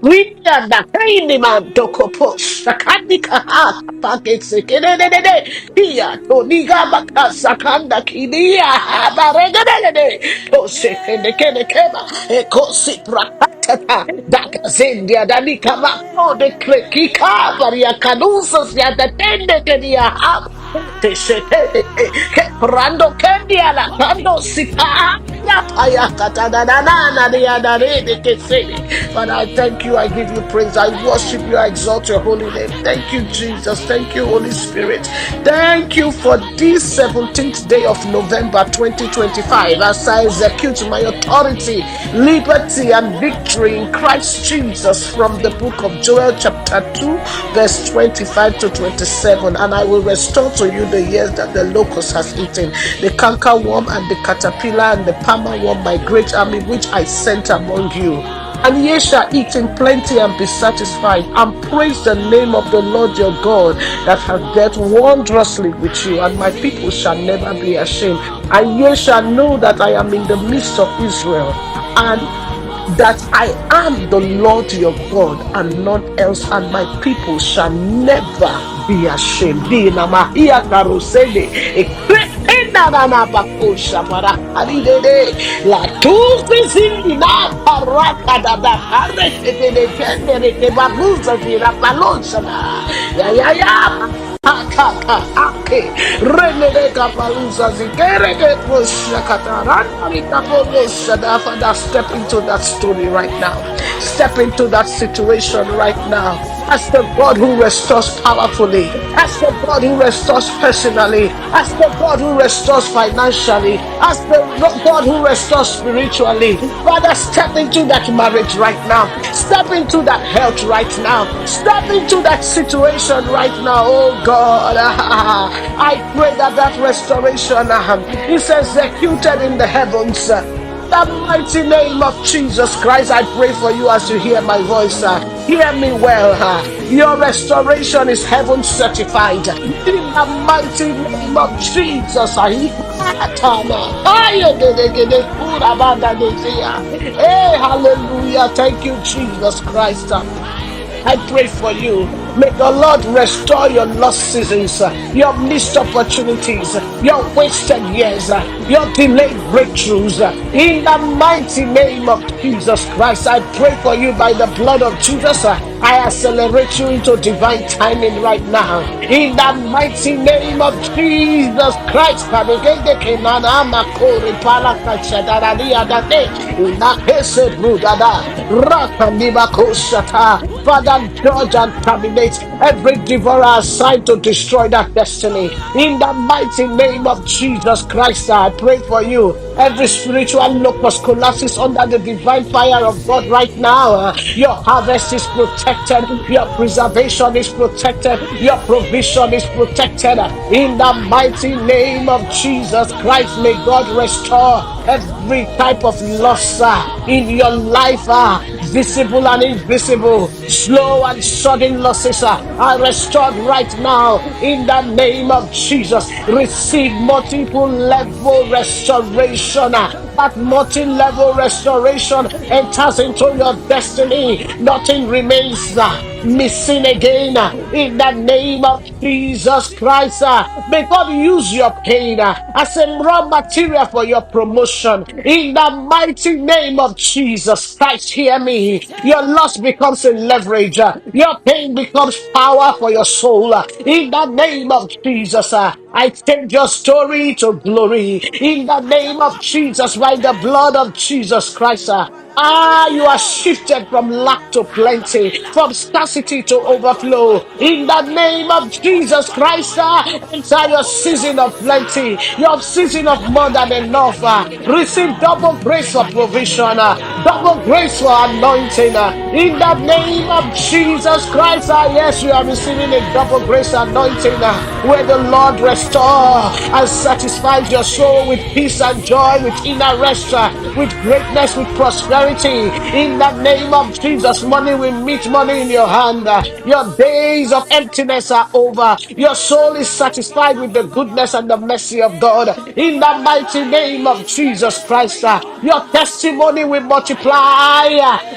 Rina da kaini man dokopo shakandi kaha paketse kedede hiya to niga baka sakanda kidia baregede to sekende kene keba ekosi prakatata daka zendia dani kama de krekika varia kanusa sia da tende kedia te sete ke prando kendia la kando sita ya paya katada na na dia da re de kesede. Father, I thank you. I give you praise. I worship you. I exalt your holy name. Thank you, Jesus. Thank you, Holy Spirit. Thank you for this 17th day of November 2025 as I execute my authority, liberty, and victory in Christ Jesus from the book of Joel, chapter 2, verse 25 to 27. And I will restore to you the years that the locust has eaten, the cankerworm and the caterpillar and the palmerworm, my great army which I sent among you. And ye shall eat in plenty and be satisfied, and praise the name of the Lord your God that hath dealt wondrously with you, and my people shall never be ashamed. And ye shall know that I am in the midst of Israel, and that I am the Lord your God and none else, and my people shall never be ashamed. Dina mahia karusede, ekrependa na na bakosha para adidede, la tuzi zina paraka da da karete de kendere ke baguza zira palosha na ya ya. Ake renere kapaluza zikere ke posha katarana ni kaposha da. Father, step into that story right now. Step into that situation right now. As the God who restores powerfully, as the God who restores personally, as the God who restores financially, as the God who restores spiritually. Father, step into that marriage right now. Step into that health right now. Step into that situation right now. Oh God, I pray that that restoration is executed in the heavens. The mighty name of Jesus Christ, I pray for you as you hear my voice. Hear me well. Your restoration is heaven certified. In the mighty name of Jesus. Hey, hallelujah. Thank you, Jesus Christ. I pray for you. May the Lord restore your lost seasons, your missed opportunities, your wasted years, your delayed breakthroughs. In the mighty name of Jesus Christ, I pray for you by the blood of Jesus. I accelerate you into divine timing right now. In the mighty name of Jesus Christ. Father, judge and terminate every devourer assigned to destroy that destiny. In the mighty name of Jesus Christ, I pray for you. Every spiritual locust collapses under the divine fire of God right now. Your harvest is protected. Your preservation is protected. Your provision is protected. In the mighty name of Jesus Christ, may God restore every type of loss in your life, visible and invisible, slow and sudden losses are restored right now in the name of Jesus. Receive multiple level restoration. That multi-level restoration enters into your destiny. Nothing remains missing again in the name of Jesus Christ. May God use your pain as a raw material for your promotion in the mighty name of Jesus Christ. Hear me. Your loss becomes a leverage. Your pain becomes power for your soul in the name of Jesus. I take your story to glory in the name of Jesus, by the blood of Jesus Christ. You are shifted from lack to plenty, from scarcity to overflow. In the name of Jesus Christ, enter your season of plenty, your season of more than enough. Receive double grace for provision, double grace for anointing. In the name of Jesus Christ, yes, you are receiving a double grace anointing where the Lord restore and satisfies your soul with peace and joy, with inner rest, with greatness, with prosperity prosperity in the name of Jesus. Money will meet money in your hand. Your days of emptiness are over. Your soul is satisfied with the goodness and the mercy of God in the mighty name of Jesus Christ. Your testimony will multiply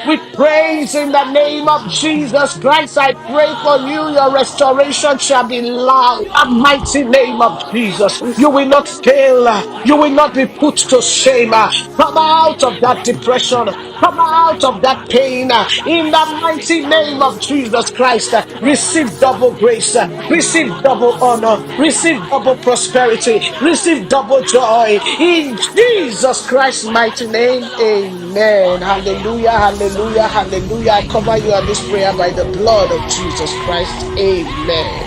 with praise in the name of Jesus Christ. I pray for you. Your restoration shall be loud. In the mighty name of Jesus. You will not fail. You will not be put to shame. Come out of that depression. Come out of that pain. In the mighty name of Jesus Christ. Receive double grace. Receive double honor. Receive double prosperity. Receive double joy. In Jesus Christ's mighty name. Amen. Hallelujah. Hallelujah. Hallelujah. I cover you on this prayer by the blood of Jesus Christ. Amen.